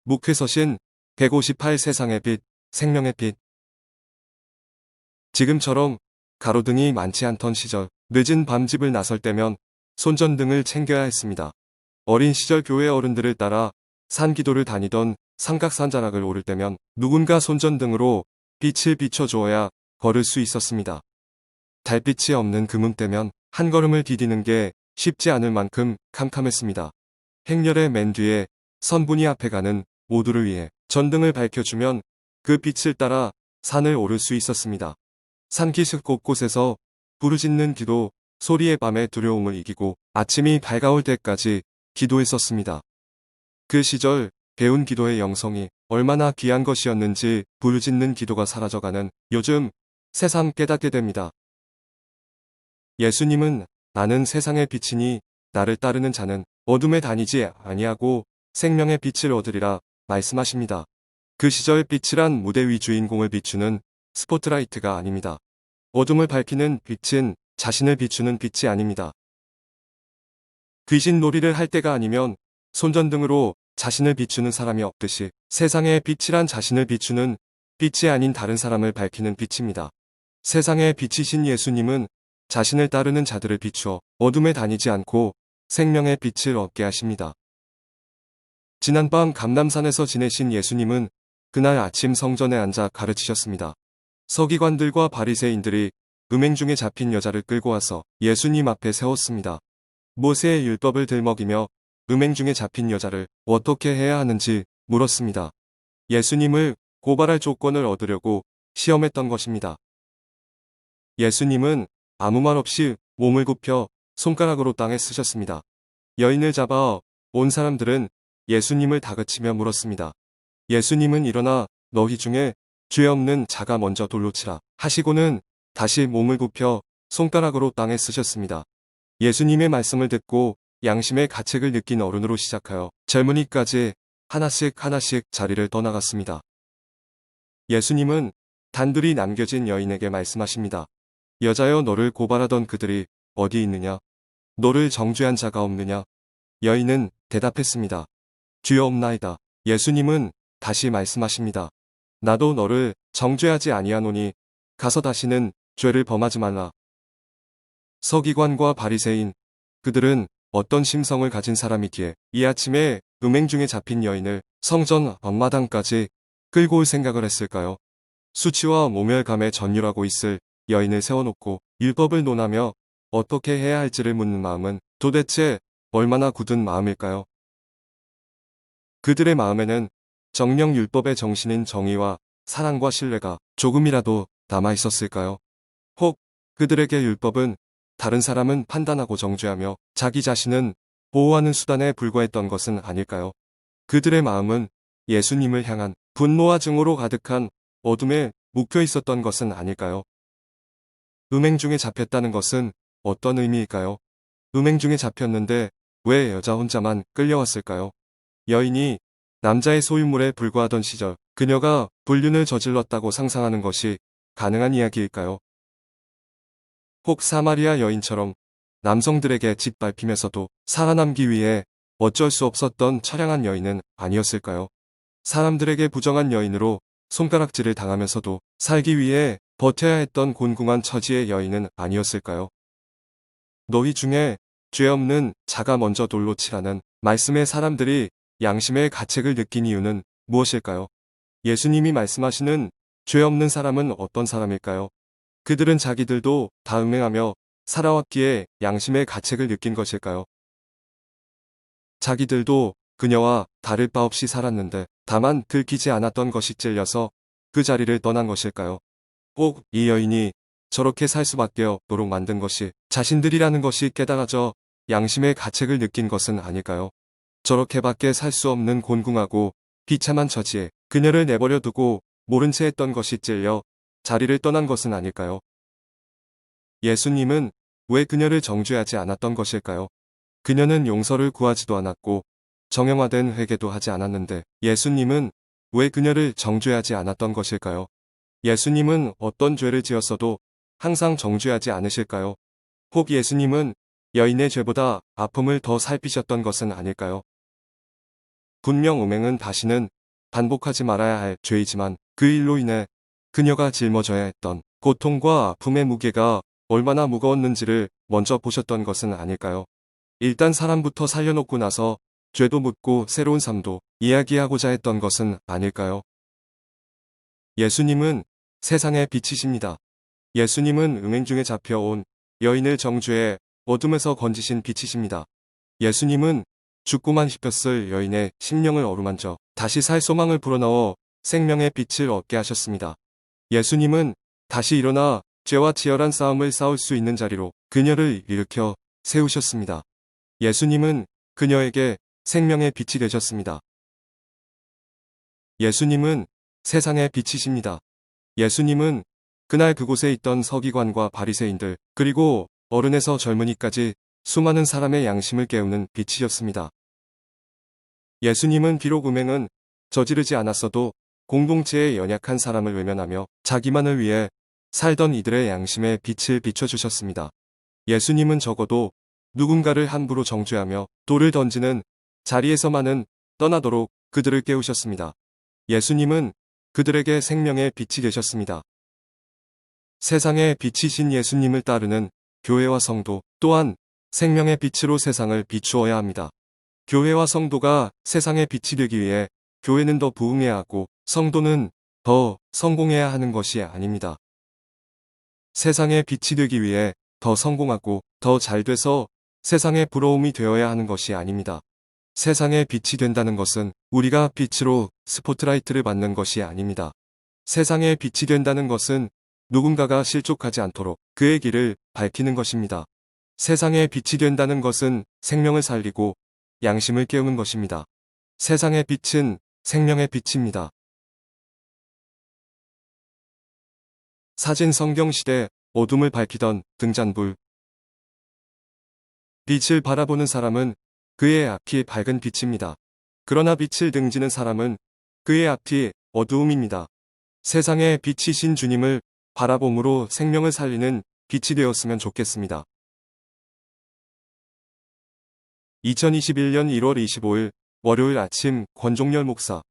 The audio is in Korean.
묵회서신 158 세상의 빛, 생명의 빛. 지금처럼 가로등이 많지 않던 시절, 늦은 밤 집을 나설 때면 손전등을 챙겨야 했습니다. 어린 시절 교회 어른들을 따라 산기도를 다니던 삼각산자락을 오를 때면 누군가 손전등으로 빛을 비춰주어야 걸을 수 있었습니다. 달빛이 없는 금음때면 한 걸음을 디디는 게 쉽지 않을 만큼 캄캄했습니다. 행렬의 맨 뒤에 선분이 앞에 가는 모두를 위해 전등을 밝혀주면 그 빛을 따라 산을 오를 수 있었습니다. 산기슭 곳곳에서 부르짖는 기도 소리의 밤의 두려움을 이기고 아침이 밝아올 때까지 기도했었습니다. 그 시절 배운 기도의 영성이 얼마나 귀한 것이었는지 부르짖는 기도가 사라져가는 요즘 새삼 깨닫게 됩니다. 예수님은 나는 세상의 빛이니 나를 따르는 자는 어둠에 다니지 아니하고 생명의 빛을 얻으리라 말씀하십니다. 그 시절 빛이란 무대 위 주인공을 비추는 스포트라이트가 아닙니다. 어둠을 밝히는 빛은 자신을 비추는 빛이 아닙니다. 귀신 놀이를 할 때가 아니면 손전등으로 자신을 비추는 사람이 없듯이 세상의 빛이란 자신을 비추는 빛이 아닌 다른 사람을 밝히는 빛입니다. 세상의 빛이신 예수님은 자신을 따르는 자들을 비추어 어둠에 다니지 않고 생명의 빛을 얻게 하십니다. 지난밤 감람산에서 지내신 예수님은 그날 아침 성전에 앉아 가르치셨습니다. 서기관들과 바리새인들이 음행 중에 잡힌 여자를 끌고 와서 예수님 앞에 세웠습니다. 모세의 율법을 들먹이며 음행 중에 잡힌 여자를 어떻게 해야 하는지 물었습니다. 예수님을 고발할 조건을 얻으려고 시험했던 것입니다. 예수님은 아무 말 없이 몸을 굽혀 손가락으로 땅에 쓰셨습니다. 여인을 잡아 온 사람들은 예수님을 다그치며 물었습니다. 예수님은 일어나 너희 중에 죄 없는 자가 먼저 돌로 치라 하시고는 다시 몸을 굽혀 손가락으로 땅에 쓰셨습니다. 예수님의 말씀을 듣고 양심의 가책을 느낀 어른으로 시작하여 젊은이까지 하나씩 자리를 떠나갔습니다. 예수님은 단둘이 남겨진 여인에게 말씀하십니다. 여자여 너를 고발하던 그들이 어디 있느냐? 너를 정죄한 자가 없느냐? 여인은 대답했습니다. 주여 없나이다. 예수님은 다시 말씀하십니다. 나도 너를 정죄하지 아니하노니 가서 다시는 죄를 범하지 말라. 서기관과 바리새인, 그들은 어떤 심성을 가진 사람이기에 이 아침에 음행 중에 잡힌 여인을 성전 앞마당까지 끌고 올 생각을 했을까요? 수치와 모멸감에 전율하고 있을 여인을 세워놓고 율법을 논하며 어떻게 해야 할지를 묻는 마음은 도대체 얼마나 굳은 마음일까요? 그들의 마음에는 정령 율법의 정신인 정의와 사랑과 신뢰가 조금이라도 남아 있었을까요? 혹 그들에게 율법은 다른 사람은 판단하고 정죄하며 자기 자신은 보호하는 수단에 불과했던 것은 아닐까요? 그들의 마음은 예수님을 향한 분노와 증오로 가득한 어둠에 묵혀 있었던 것은 아닐까요? 음행 중에 잡혔다는 것은 어떤 의미일까요? 음행 중에 잡혔는데 왜 여자 혼자만 끌려왔을까요? 여인이 남자의 소유물에 불과하던 시절 그녀가 불륜을 저질렀다고 상상하는 것이 가능한 이야기일까요? 혹 사마리아 여인처럼 남성들에게 짓밟히면서도 살아남기 위해 어쩔 수 없었던 처량한 여인은 아니었을까요? 사람들에게 부정한 여인으로 손가락질을 당하면서도 살기 위해 버텨야 했던 곤궁한 처지의 여인은 아니었을까요? 너희 중에 죄 없는 자가 먼저 돌로 치라는 말씀에 사람들이 양심의 가책을 느낀 이유는 무엇일까요? 예수님이 말씀하시는 죄 없는 사람은 어떤 사람일까요? 그들은 자기들도 다 음행하며 살아왔기에 양심의 가책을 느낀 것일까요? 자기들도 그녀와 다를 바 없이 살았는데 다만 들키지 않았던 것이 찔려서 그 자리를 떠난 것일까요? 혹 이 여인이 저렇게 살 수밖에 없도록 만든 것이 자신들이라는 것이 깨달아져 양심의 가책을 느낀 것은 아닐까요? 저렇게밖에 살 수 없는 곤궁하고 비참한 처지에 그녀를 내버려 두고 모른 채 했던 것이 찔려 자리를 떠난 것은 아닐까요? 예수님은 왜 그녀를 정죄하지 않았던 것일까요? 그녀는 용서를 구하지도 않았고 정형화된 회개도 하지 않았는데 예수님은 왜 그녀를 정죄하지 않았던 것일까요? 예수님은 어떤 죄를 지었어도 항상 정죄하지 않으실까요? 혹 예수님은 여인의 죄보다 아픔을 더 살피셨던 것은 아닐까요? 분명 음행은 다시는 반복하지 말아야 할 죄이지만 그 일로 인해 그녀가 짊어져야 했던 고통과 아픔의 무게가 얼마나 무거웠는지를 먼저 보셨던 것은 아닐까요? 일단 사람부터 살려놓고 나서 죄도 묻고 새로운 삶도 이야기하고자 했던 것은 아닐까요? 예수님은 세상의 빛이십니다. 예수님은 음행 중에 잡혀온 여인을 정죄의 어둠에서 건지신 빛이십니다. 예수님은 죽고만 싶었을 여인의 심령을 어루만져 다시 살 소망을 불어넣어 생명의 빛을 얻게 하셨습니다. 예수님은 다시 일어나 죄와 치열한 싸움을 싸울 수 있는 자리로 그녀를 일으켜 세우셨습니다. 예수님은 그녀에게 생명의 빛이 되셨습니다. 예수님은 세상의 빛이십니다. 예수님은 그날 그곳에 있던 서기관과 바리새인들 그리고 어른에서 젊은이까지 수많은 사람의 양심을 깨우는 빛이셨습니다. 예수님은 비록 음행은 저지르지 않았어도 공동체의 연약한 사람을 외면하며 자기만을 위해 살던 이들의 양심에 빛을 비춰주셨습니다. 예수님은 적어도 누군가를 함부로 정죄하며 돌을 던지는 자리에서만은 떠나도록 그들을 깨우셨습니다. 예수님은 그들에게 생명의 빛이 되셨습니다. 세상의 빛이신 예수님을 따르는 교회와 성도 또한 생명의 빛으로 세상을 비추어야 합니다. 교회와 성도가 세상의 빛이 되기 위해 교회는 더 부흥해야 하고 성도는 더 성공해야 하는 것이 아닙니다. 세상의 빛이 되기 위해 더 성공하고 더 잘 돼서 세상의 부러움이 되어야 하는 것이 아닙니다. 세상의 빛이 된다는 것은 우리가 빛으로 스포트라이트를 받는 것이 아닙니다. 세상의 빛이 된다는 것은 누군가가 실족하지 않도록 그의 길을 밝히는 것입니다. 세상의 빛이 된다는 것은 생명을 살리고 양심을 깨우는 것입니다. 세상의 빛은 생명의 빛입니다. 사진 성경시대 어둠을 밝히던 등잔불. 빛을 바라보는 사람은 그의 앞이 밝은 빛입니다. 그러나 빛을 등지는 사람은 그의 앞이 어두움입니다. 세상의 빛이신 주님을 바라봄으로 생명을 살리는 빛이 되었으면 좋겠습니다. 2021년 1월 25일 월요일 아침 권종열 목사